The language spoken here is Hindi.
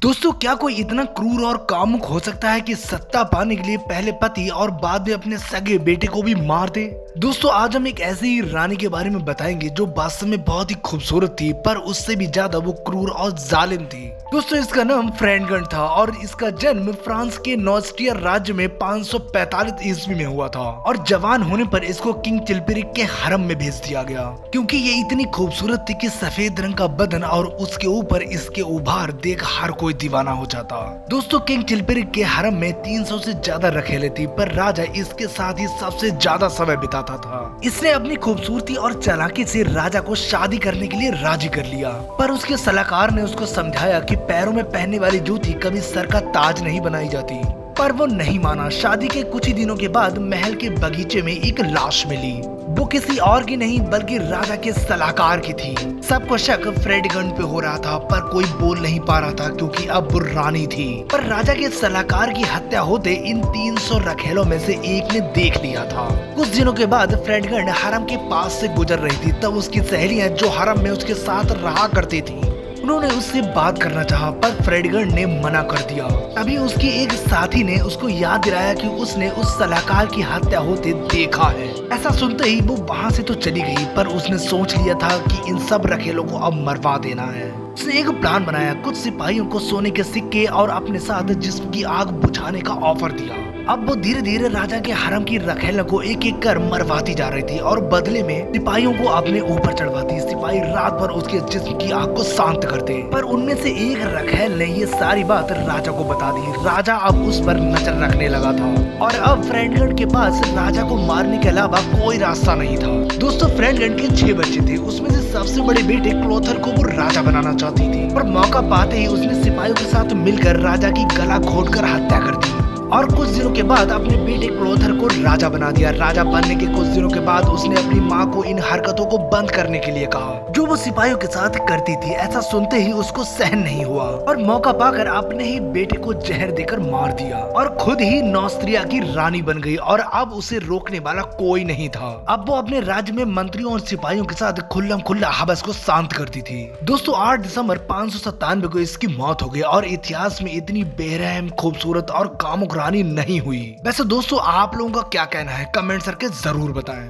दोस्तों, क्या कोई इतना क्रूर और कामुक हो सकता है कि सत्ता पाने के लिए पहले पति और बाद में अपने सगे बेटे को भी मार दे। दोस्तों, आज हम एक ऐसी ही रानी के बारे में बताएंगे जो वास्तव में बहुत ही खूबसूरत थी, पर उससे भी ज्यादा वो क्रूर और जालिम थी। दोस्तों, इसका नाम फ्रेडगंड था और इसका जन्म फ्रांस के नॉस्ट्रिया राज्य में 545 ईस्वी में हुआ था और जवान होने पर इसको किंग चिलपेरिक के हरम में भेज दिया गया, क्योंकि ये इतनी खूबसूरत थी कि सफेद रंग का बदन और उसके ऊपर इसके उभार देख हर कोई दीवाना हो जाता। दोस्तों, किंग चिलपेरिक के हरम में 300 से ज्यादा रखेले थी, पर राजा इसके साथ ही सबसे ज्यादा समय बिताता था। इसने अपनी खूबसूरती और चालाकी से राजा को शादी करने के लिए राजी कर लिया, पर उसके सलाहकार ने उसको समझाया कि पैरों में पहनने वाली जूती कभी सर का ताज नहीं बनाई जाती, पर वो नहीं माना। शादी के कुछ ही दिनों के बाद महल के बगीचे में एक लाश मिली। वो किसी और की नहीं बल्कि राजा के सलाहकार की थी। सबको शक फ्रेडगंड पे हो रहा था, पर कोई बोल नहीं पा रहा था क्योंकि अब वो रानी थी। पर राजा के सलाहकार की हत्या होते इन 300 रखेलों में से एक ने देख लिया था। कुछ दिनों के बाद फ्रेडगंड हरम के पास से गुजर रही थी, तब उसकी सहेलियां जो हरम में उसके साथ रहा करती थी, उन्होंने उससे बात करना चाहा, पर फ्रेडगंड ने मना कर दिया। तभी उसकी एक साथी ने उसको याद दिलाया कि उसने उस सलाहकार की हत्या होते देखा है। ऐसा सुनते ही वो वहाँ से तो चली गई, पर उसने सोच लिया था कि इन सब रखेलों को अब मरवा देना है। उसने एक प्लान बनाया, कुछ सिपाहियों को सोने के सिक्के और अपने साथ जिस्म की आग बुझाने का ऑफर दिया। अब वो धीरे धीरे राजा के हरम की रखेलों को एक एक कर मरवाती जा रही थी और बदले में सिपाहियों को अपने ऊपर चढ़वाती। सिपाही रात भर उसके जिस्म की आग को शांत करते, पर उनमें से एक रखेल ने ये सारी बात राजा को बता दी। राजा अब उस पर नजर रखने लगा था और अब फ्रेडगंड के पास राजा को मारने के अलावा कोई रास्ता नहीं था। दोस्तों, फ्रेडगंड के 6 बच्चे थे, उसमें से सबसे बड़े बेटे क्लोथर को वो राजा बनाना चाहती थी, पर मौका पाते ही उसने सिपाहियों के साथ मिलकर राजा की गला घोटकर हत्या कर दी और कुछ दिनों के बाद अपने बेटे क्लोथर को राजा बना दिया। राजा बनने के कुछ दिनों के बाद उसने अपनी माँ को इन हरकतों को बंद करने के लिए कहा जो वो सिपाहियों के साथ करती थी। ऐसा सुनते ही उसको सहन नहीं हुआ और मौका पाकर अपने ही बेटे को जहर देकर मार दिया और खुद ही नॉस्ट्रिया की रानी बन गई और अब उसे रोकने वाला कोई नहीं था। अब वो अपने राज्य में मंत्रियों और सिपाहियों के साथ खुल्लम खुल्ला हवस को शांत करती थी। दोस्तों, 8 दिसंबर 597 को इसकी मौत हो गई और इतिहास में इतनी बेरहम, खूबसूरत और कामुक रानी नहीं हुई। वैसे दोस्तों, आप लोगों का क्या कहना है कमेंट करके जरूर बताएं।